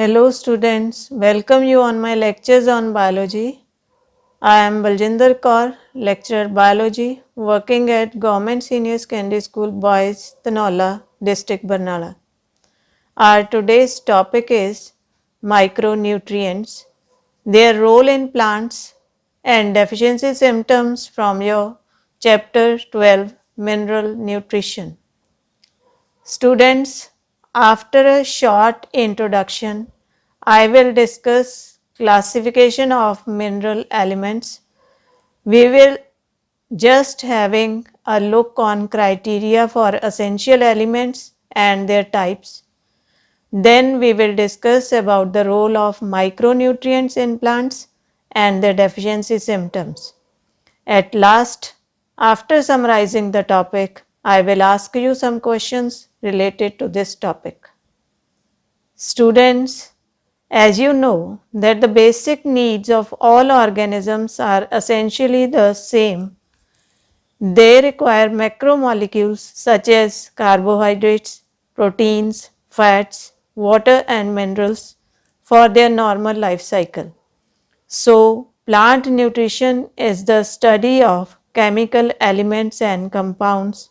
Hello students, welcome you on my lectures on biology. I am Baljinder Kaur, lecturer biology, working at Government Senior Secondary School Boys, Tanola, District Barnala. Our today's topic is micronutrients, their role in plants and deficiency symptoms from your chapter 12 Mineral Nutrition. Students, after a short introduction, I will discuss classification of mineral elements. We will just having a look on criteria for essential elements and their types. Then we will discuss about the role of micronutrients in plants and their deficiency symptoms. At last, after summarizing the topic, I will ask you some questions related to this topic. Students, as you know that the basic needs of all organisms are essentially the same, they require macromolecules such as carbohydrates, proteins, fats, water and minerals for their normal life cycle. So, plant nutrition is the study of chemical elements and compounds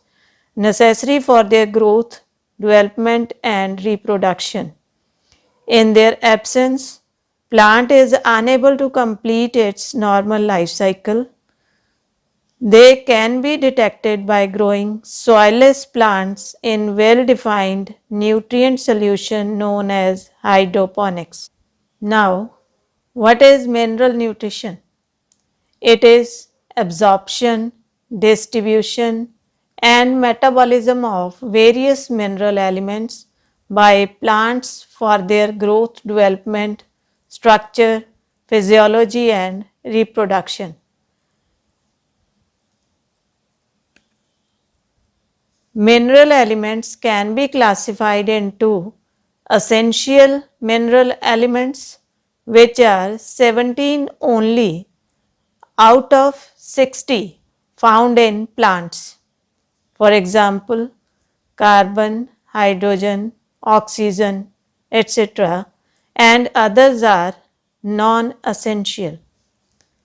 necessary for their growth, development and reproduction. In their absence, plant is unable to complete its normal life cycle. They can be detected by growing soilless plants in well-defined nutrient solution known as hydroponics. Now, what is mineral nutrition? It is absorption, distribution and metabolism of various mineral elements by plants for their growth, development, structure, physiology and reproduction. Mineral elements can be classified into essential mineral elements, which are 17 only out of 60 found in plants. For example, carbon, hydrogen, oxygen, etc. and others are non-essential.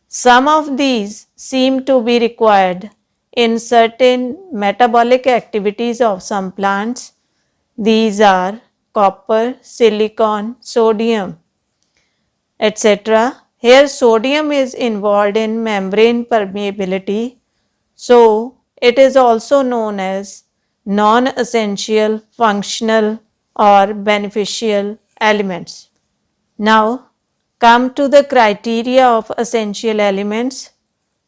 Some of these seem to be required in certain metabolic activities of some plants. These are copper, silicon, sodium, etc. Here sodium is involved in membrane permeability, so it is also known as non-essential, functional or beneficial elements. Now come to the criteria of essential elements.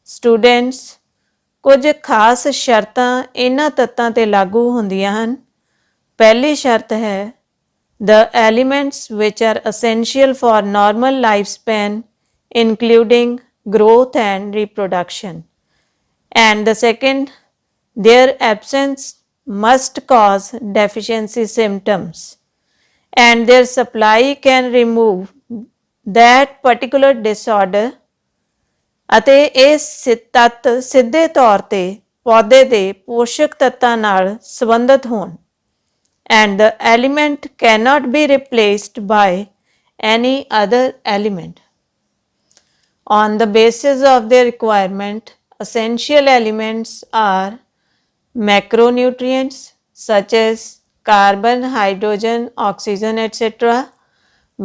Students, ਕੁਝ ਖਾਸ ਸ਼ਰਤਾਂ ਇਹਨਾਂ ਤੱਤਾਂ ਤੇ ਲਾਗੂ ਹੁੰਦੀਆਂ ਹਨ। ਪਹਿਲੀ ਸ਼ਰਤ ਹੈ the elements which are essential for normal lifespan including growth and reproduction. And the second, their absence must cause deficiency symptoms and their supply can remove that particular disorder ਅਤੇ ਇਹ ਤੱਤ ਸਿੱਧੇ ਤੌਰ ਤੇ ਪੌਦੇ ਦੇ ਪੋਸ਼ਕ ਤੱਤਾਂ ਨਾਲ ਸੰਬੰਧਿਤ ਹੋਣ and the element cannot be replaced by any other element. On the basis of their requirement, essential elements are macronutrients such as carbon, hydrogen, oxygen, etc.,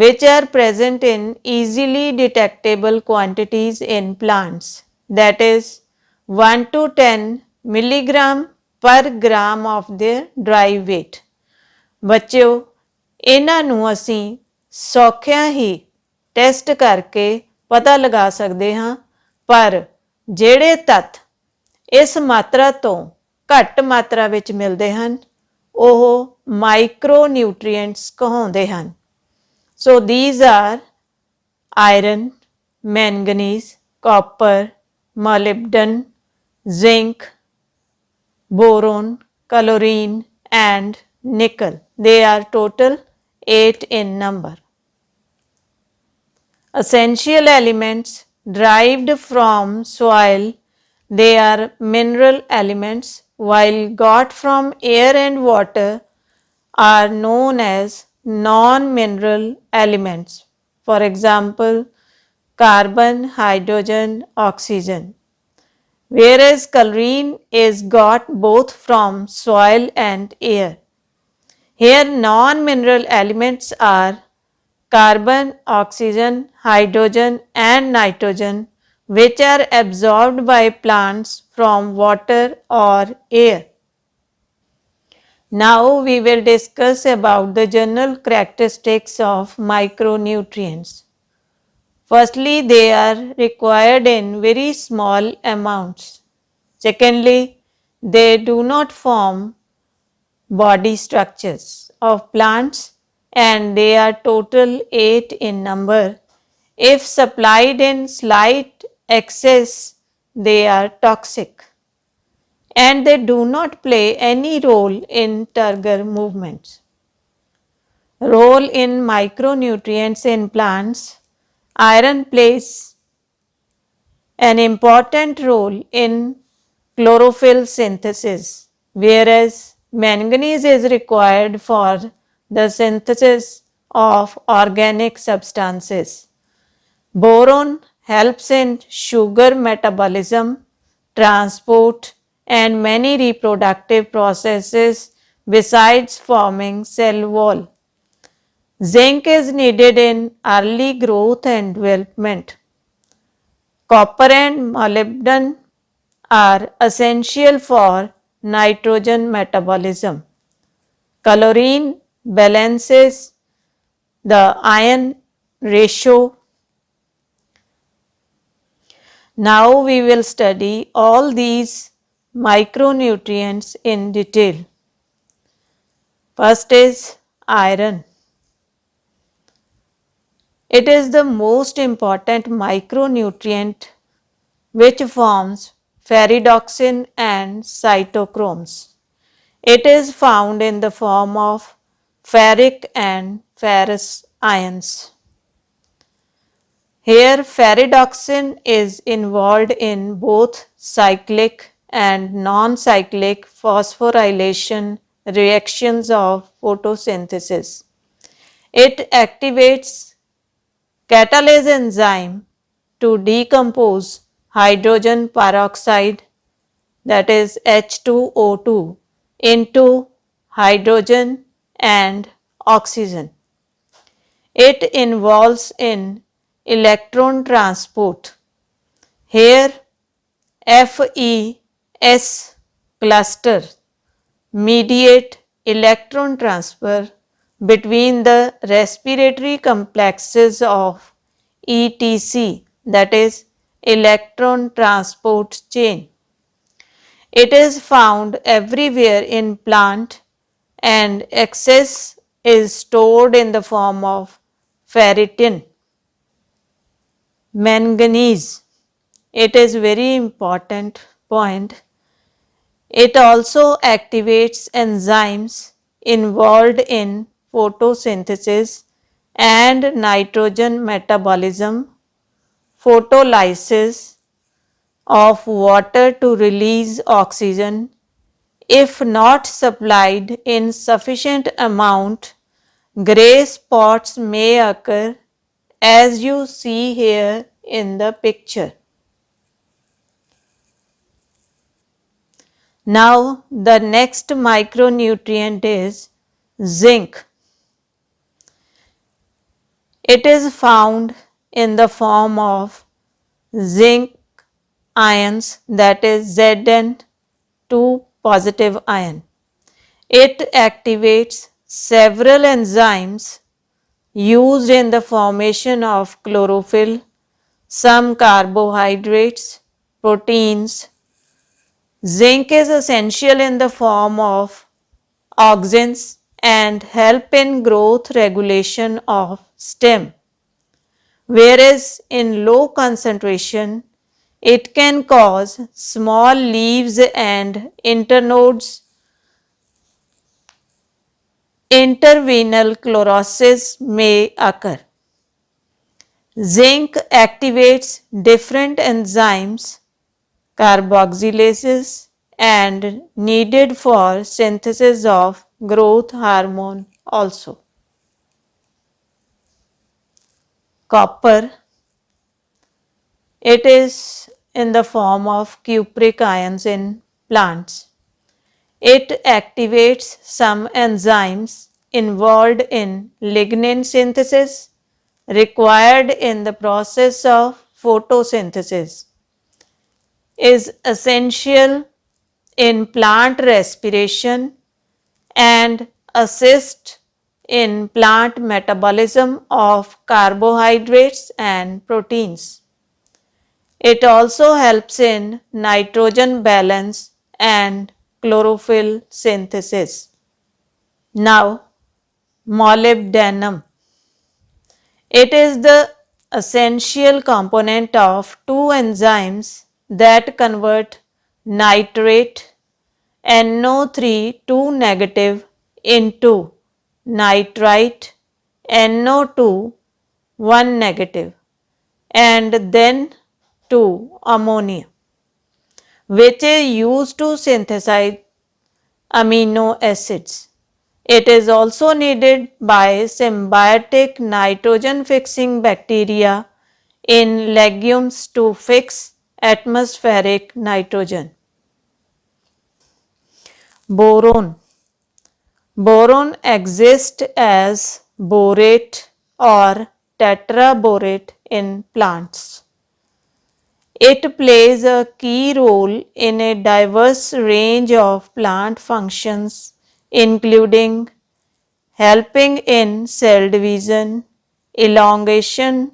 which are present in easily detectable quantities in plants, that is 1 to 10 milligram per gram of their dry weight. ਬੱਚਿਓ, ਇਹਨਾਂ ਨੂੰ ਅਸੀਂ ਸੌਖਿਆਂ ਹੀ test ਕਰਕੇ ਪਤਾ ਲਗਾ ਸਕਦੇ ਹਾਂ, ਪਰ ਜਿਹੜੇ ਤੱਤ ਇਸ ਮਾਤਰਾ ਤੋਂ ਘੱਟ ਮਾਤਰਾ ਵਿੱਚ ਮਿਲਦੇ ਹਨ, ਉਹ ਮਾਈਕਰੋ ਨਿਊਟ੍ਰੀਐਂਟਸ ਕਹਾਉਂਦੇ ਹਨ। So these are iron, manganese, copper, molybdenum, zinc, boron, chlorine and nickel. They are total 8 in number. Essential elements derived from soil, they are mineral elements, while got from air and water are known as non-mineral elements. For example, carbon, hydrogen, oxygen. Whereas chlorine is got both from soil and air. Here non-mineral elements are carbon, oxygen, hydrogen and nitrogen, which are absorbed by plants from water or air. Now we will discuss about the general characteristics of micronutrients. Firstly, they are required in very small amounts. Secondly, they do not form body structures of plants and they are total 8 in number. If supplied in slight excess, they are toxic and they do not play any role in turgor movements. Role in micronutrients in plants. Iron plays an important role in chlorophyll synthesis, whereas manganese is required for the synthesis of organic substances. Boron helps in sugar metabolism, transport, and many reproductive processes besides forming cell wall. Zinc is needed in early growth and development. Copper and molybdenum are essential for nitrogen metabolism. Chlorine balances the iron ratio. Now we will study all these micronutrients in detail. First is iron. It is the most important micronutrient which forms ferredoxin and cytochromes. It is found in the form of ferric and ferrous ions. Here ferredoxin is involved in both cyclic and non-cyclic phosphorylation reactions of photosynthesis. It activates catalase enzyme to decompose hydrogen peroxide, that is H2O2, into hydrogen and oxygen. It involves in electron transport. Here FeS cluster mediate electron transfer between the respiratory complexes of ETC, that is electron transport chain. It is found everywhere in plant and excess is stored in the form of ferritin. Manganese, it is very important point. It also activates enzymes involved in photosynthesis and nitrogen metabolism, photolysis of water to release oxygen. If not supplied in sufficient amount, gray spots may occur as you see here in the picture. Now the next micronutrient is zinc. It is found in the form of zinc ions, that is Zn2 positive ion. It activates several enzymes used in the formation of chlorophyll, some carbohydrates, proteins. Zinc is essential in the form of auxins and help in growth regulation of stem, whereas in low concentration it can cause small leaves and internodes. Interveinal chlorosis may occur. Zinc activates different enzymes, carboxylases, and needed for synthesis of growth hormone also. copper, it is in the form of cupric ions in plants. It activates some enzymes involved in lignin synthesis required in the process of photosynthesis, is essential in plant respiration and assist in plant metabolism of carbohydrates and proteins. It also helps in nitrogen balance and chlorophyll synthesis. Now, molybdenum. It is the essential component of two enzymes that convert nitrate NO3 2 negative into nitrite NO2 1 negative and then to ammonia, which is used to synthesize amino acids. It is also needed by symbiotic nitrogen fixing bacteria in legumes to fix atmospheric nitrogen. Boron. Boron exists as borate or tetraborate in plants. It plays a key role in a diverse range of plant functions, including helping in cell division, elongation,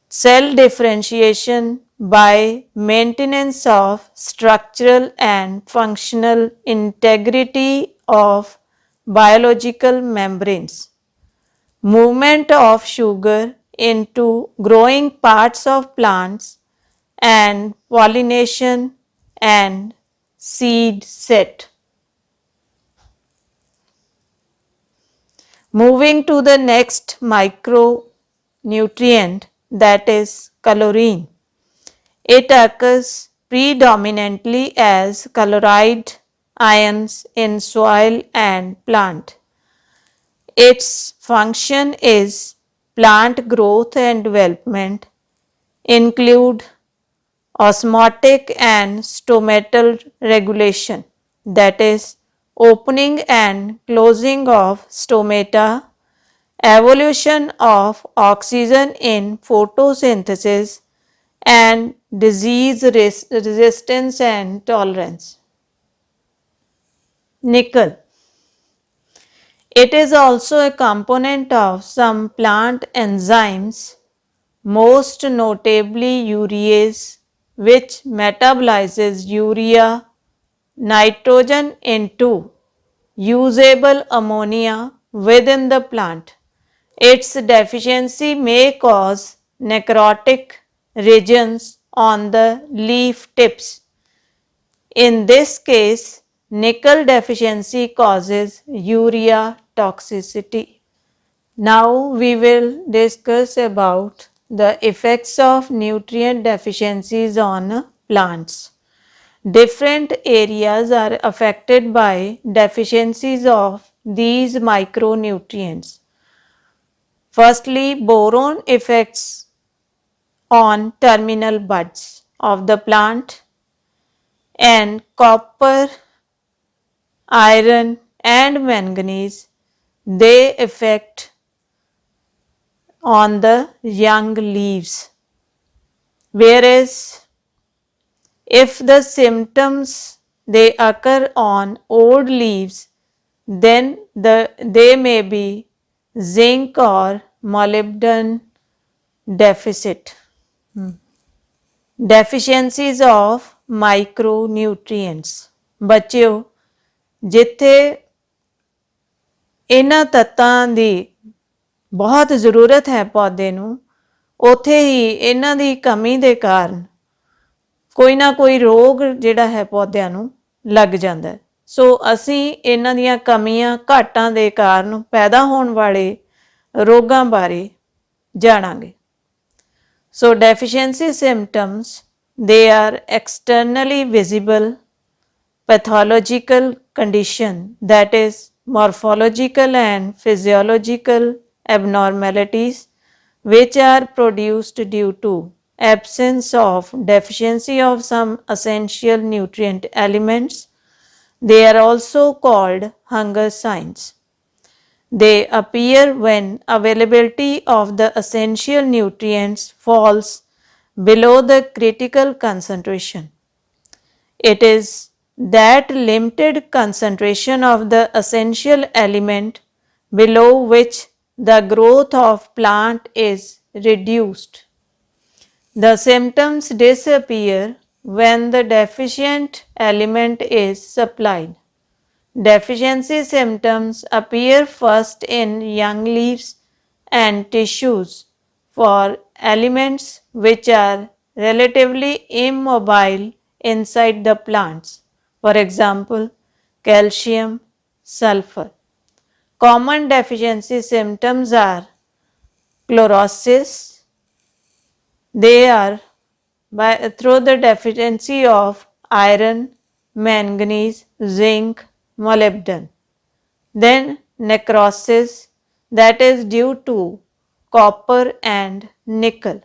cell differentiation by maintenance of structural and functional integrity of biological membranes, movement of sugar into growing parts of plants, and pollination and seed set. Moving to the next micronutrient, that is colorine. It occurs predominantly as chloride ions in soil and plant. Its function is plant growth and development, include osmotic and stomatal regulation, that is opening and closing of stomata, evolution of oxygen in photosynthesis, and disease resistance and tolerance. Nickel. It is also a component of some plant enzymes, most notably urease, which metabolizes urea, nitrogen into usable ammonia within the plant. Its deficiency may cause necrotic regions on the leaf tips. In this case, nickel deficiency causes urea toxicity. Now we will discuss about the effects of nutrient deficiencies on plants. Different areas are affected by deficiencies of these micronutrients. Firstly, boron effects on terminal buds of the plant, and copper, iron and manganese, they affect on the young leaves. Whereas if the symptoms they occur on old leaves, then they may be zinc or molybdenum deficit. Deficiencies of micronutrients. ਬੱਚਿਓ, ਜਿੱਥੇ ਇਹਨਾਂ ਤੱਤਾਂ ਦੀ ਬਹੁਤ ਜ਼ਰੂਰਤ ਹੈ ਪੌਦੇ ਨੂੰ, ਉੱਥੇ ਹੀ ਇਹਨਾਂ ਦੀ ਕਮੀ ਦੇ ਕਾਰਨ ਕੋਈ ਨਾ ਕੋਈ ਰੋਗ ਜਿਹੜਾ ਹੈ ਪੌਦਿਆਂ ਨੂੰ ਲੱਗ ਜਾਂਦਾ। ਸੋ ਅਸੀਂ ਇਹਨਾਂ ਦੀਆਂ ਕਮੀਆਂ ਘਾਟਾਂ ਦੇ ਕਾਰਨ ਪੈਦਾ ਹੋਣ ਵਾਲੇ ਰੋਗਾਂ ਬਾਰੇ ਜਾਣਾਂਗੇ। So deficiency symptoms, they are externally visible pathological condition, that is morphological and physiological abnormalities which are produced due to absence of deficiency of some essential nutrient elements. They are also called hunger signs. They appear when availability of the essential nutrients falls below the critical concentration. It is that limited concentration of the essential element below which the growth of plant is reduced. The symptoms disappear when the deficient element is supplied. Deficiency symptoms appear first in young leaves and tissues for elements which are relatively immobile inside the plants, for example, calcium, sulfur. Common deficiency symptoms are chlorosis. They are through the deficiency of iron, manganese, zinc, molybdenum. Then necrosis, that is due to copper and nickel.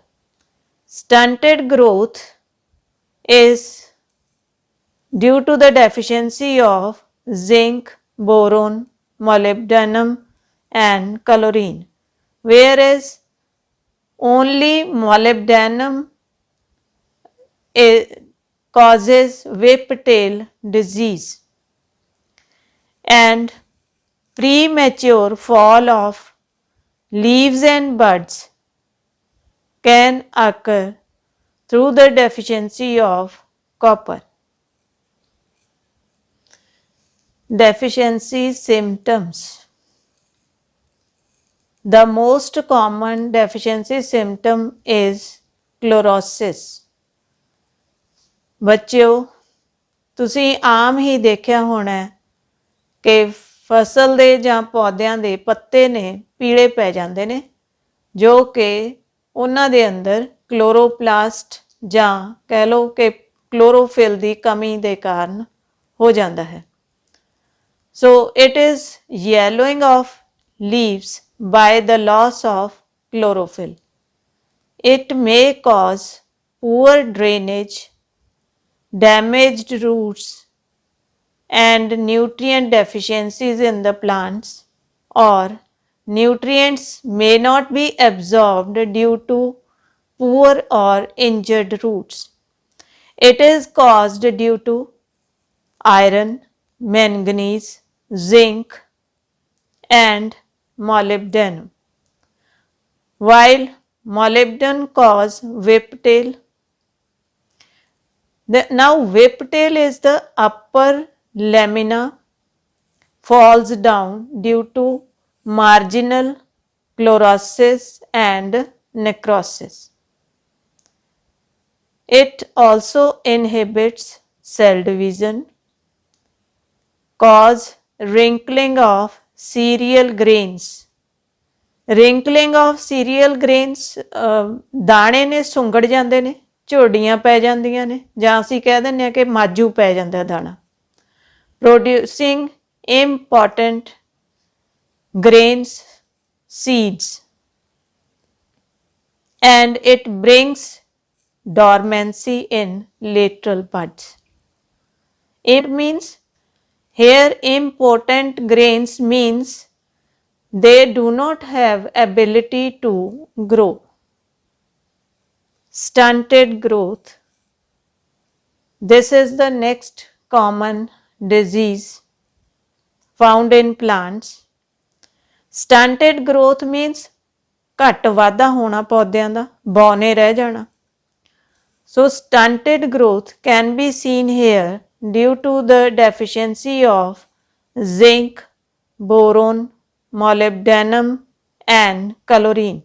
Stunted growth is due to the deficiency of zinc, boron, molybdenum and chlorine, whereas only molybdenum causes whiptail disease, and premature fall of leaves and buds can occur through the deficiency of copper. Deficiency symptoms. The most common deficiency symptom is chlorosis. ਬੱਚਿਓ, ਤੁਸੀਂ ਆਮ ਹੀ ਦੇਖਿਆ ਹੋਣਾ ਕਿ ਫਸਲ ਦੇ ਜਾਂ ਪੌਦਿਆਂ ਦੇ ਪੱਤੇ ਨੇ ਪੀਲੇ ਪੈ ਜਾਂਦੇ ਨੇ, ਜੋ ਕਿ ਉਹਨਾਂ ਦੇ ਅੰਦਰ ਕਲੋਰੋਪਲਾਸਟ ਜਾਂ ਕਹਿ ਲਓ ਕਿ ਕਲੋਰੋਫਿਲ ਦੀ ਕਮੀ ਦੇ ਕਾਰਨ ਹੋ ਜਾਂਦਾ ਹੈ। So it is yellowing of leaves by the loss of chlorophyll. It may cause poor drainage, damaged roots, and nutrient deficiencies in the plants, or nutrients may not be absorbed due to poor or injured roots. It is caused due to iron, manganese, zinc and molybdenum. While molybdenum cause whiptail. Now whiptail is the upper lamina falls down due to marginal chlorosis and necrosis. It also inhibits cell division, cause wrinkling of cereal grains. Wrinkling of cereal grains, ਦਾਣੇ ਨੇ ਸੁੰਗੜ ਜਾਂਦੇ ਨੇ, ਝੋਡੀਆਂ ਪੈ ਜਾਂਦੀਆਂ ਨੇ, ਜਾਂ ਅਸੀਂ ਕਹਿ ਦਿੰਦੇ ਹਾਂ ਕਿ ਮਾਜੂ ਪੈ ਜਾਂਦਾ ਦਾਣਾ, producing important grains, seeds, and it brings dormancy in lateral buds. It means here important grains means they do not have ability to grow. Stunted growth. This is the next common disease found in plants. Stunted growth means ਘੱਟ ਵਾਧਾ ਹੋਣਾ ਪੌਦਿਆਂ ਦਾ, ਬੌਨੇ ਰਹਿ ਜਾਣਾ. So stunted growth can be seen here due to the deficiency of zinc, boron, molybdenum and chlorine.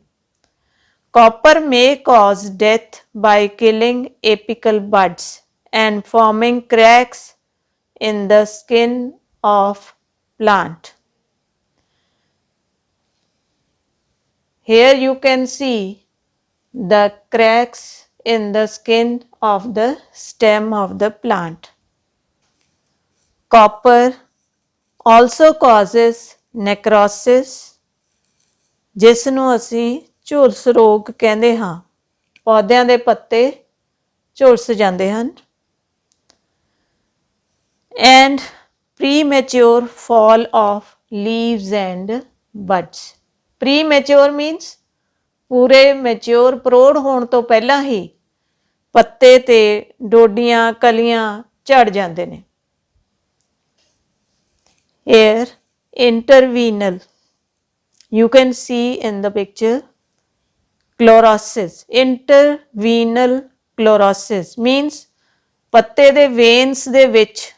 Copper may cause death by killing apical buds and forming cracks in the skin of plant. Here you can see the cracks in the skin of the stem of the plant. Copper also causes necrosis, ਜਿਸ ਨੂੰ ਅਸੀਂ ਝੁਲਸ ਰੋਗ ਕਹਿੰਦੇ ਹਾਂ। ਪੌਦਿਆਂ ਦੇ ਪੱਤੇ ਝੁਲਸ ਜਾਂਦੇ ਹਨ। And premature fall of leaves and buds. Premature means ਪੂਰੇ ਮੈਚਿਓਰ ਪ੍ਰੌੜ ਹੋਣ ਤੋਂ ਪਹਿਲਾਂ ਹੀ ਪੱਤੇ ਤੇ ਡੋਡੀਆਂ ਕਲੀਆਂ ਝੜ ਜਾਂਦੇ ਨੇ। Here intervenal, you can see in the picture chlorosis. Intervenal chlorosis means ਪੱਤੇ ਦੇ ਵੇਨਸ ਦੇ ਵਿੱਚ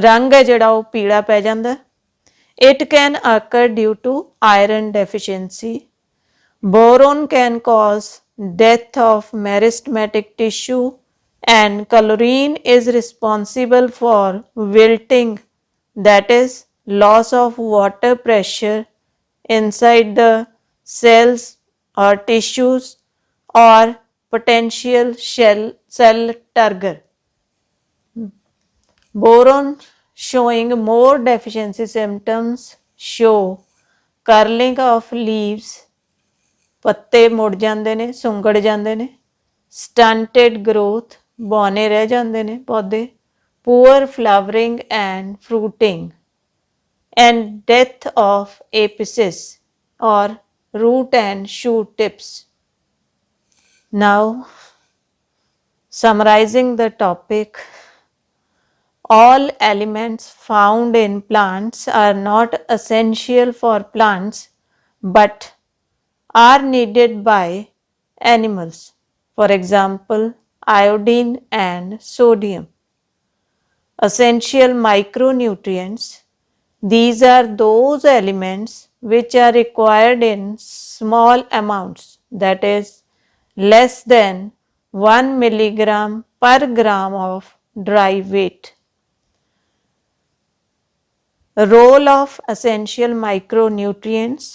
ਰੰਗ ਹੈ ਜਿਹੜਾ ਉਹ ਪੀਲਾ ਪੈ ਜਾਂਦਾ। It can occur due to iron deficiency. Boron can cause death of meristematic tissue and chlorine is responsible for wilting, that is loss of water pressure inside the cells or tissues or potential cell turgor. Boron showing more deficiency symptoms show curling of leaves, ਪੱਤੇ ਮੁੜ ਜਾਂਦੇ ਨੇ, ਸੁੰਗੜ ਜਾਂਦੇ ਨੇ, stunted growth, ਬੌਨੇ ਰਹਿ ਜਾਂਦੇ ਨੇ ਪੌਦੇ, poor flowering and fruiting, and death of apices or root and shoot tips. Now, summarizing the topic, all elements found in plants are not essential for plants but are needed by animals. For example, iodine and sodium. Essential micronutrients. These are those elements which are required in small amounts, that is less than 1 milligram per gram of dry weight. Role of essential micronutrients.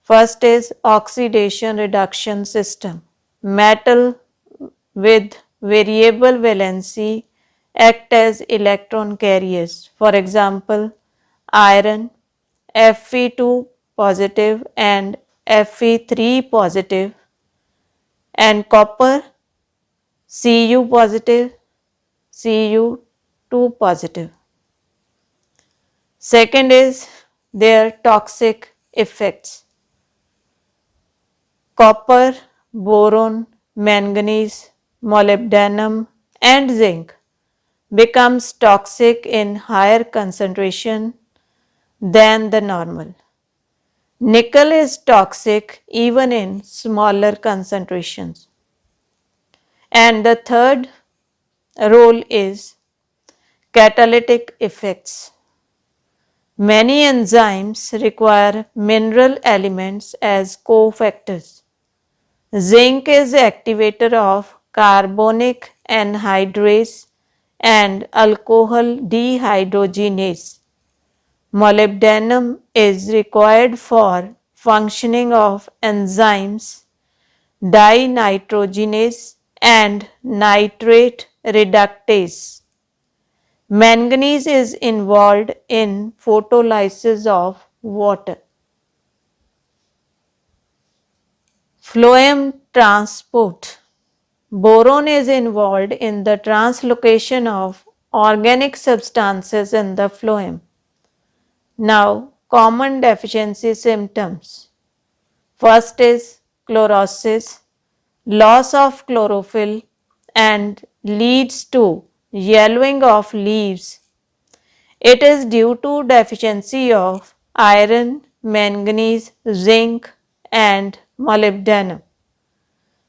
First is oxidation reduction system. Metal with variable valency act as electron carriers. For example, iron Fe2 positive and Fe3 positive, and copper Cu positive, Cu2 positive. Second is their toxic effects. Copper, boron, manganese, molybdenum and zinc becomes toxic in higher concentration than the normal. Nickel is toxic even in smaller concentrations. And the third role is catalytic effects. Many enzymes require mineral elements as cofactors. Zinc is activator of carbonic anhydrase and alcohol dehydrogenase. Molybdenum is required for functioning of enzymes dinitrogenase and nitrate reductase. Manganese is involved in photolysis of water. Phloem transport. Boron is involved in the translocation of organic substances in the phloem. Now, common deficiency symptoms. First is chlorosis, loss of chlorophyll and leads to yellowing of leaves. It is due to deficiency of iron, manganese, zinc and molybdenum.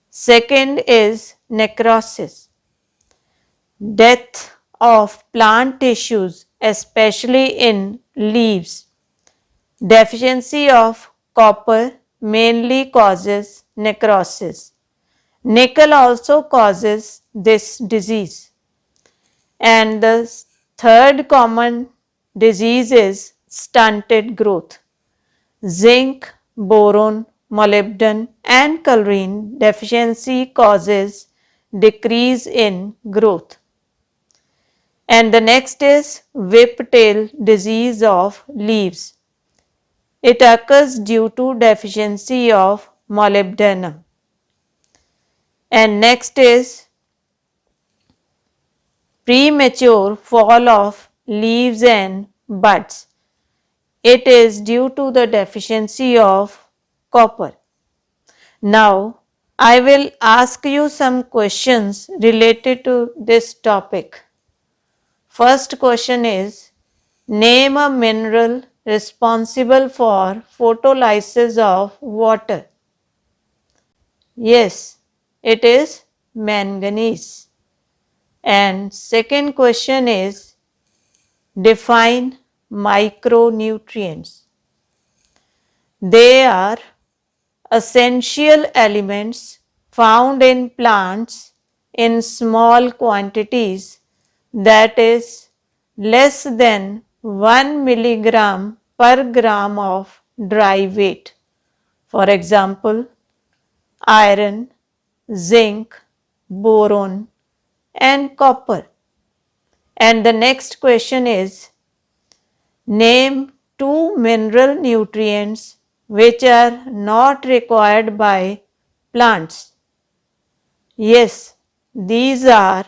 Second is necrosis, death of plant tissues especially in leaves. Deficiency of copper mainly causes necrosis. Nickel also causes this disease. And the third common disease is stunted growth. Zinc, boron, molybdenum and chlorine deficiency causes decrease in growth. And the next is whiptail disease of leaves. It occurs due to deficiency of molybdenum. And next is premature fall of leaves and buds. It is due to the deficiency of copper. Now, I will ask you some questions related to this topic. First question is, name a mineral responsible for photolysis of water. Yes, it is manganese. And second question is, define micronutrients. They are essential elements found in plants in small quantities, that is less than 1 milligram per gram of dry weight. For example, iron, zinc, boron, and copper. And the next question is, name two mineral nutrients which are not required by plants. Yes, these are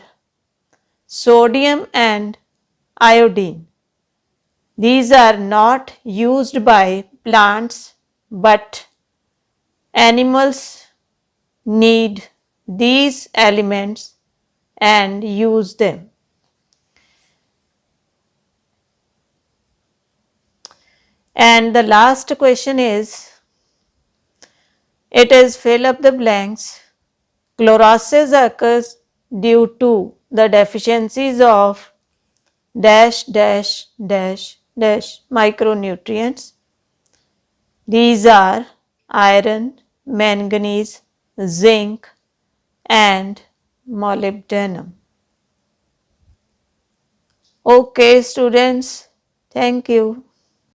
sodium and iodine. These are not used by plants, but animals need these elements and use them. And the last question is, it is fill up the blanks. Chlorosis occurs due to the deficiencies of dash dash dash dash micronutrients. These are iron, manganese, zinc, and molybdenum. Okay, students, thank you.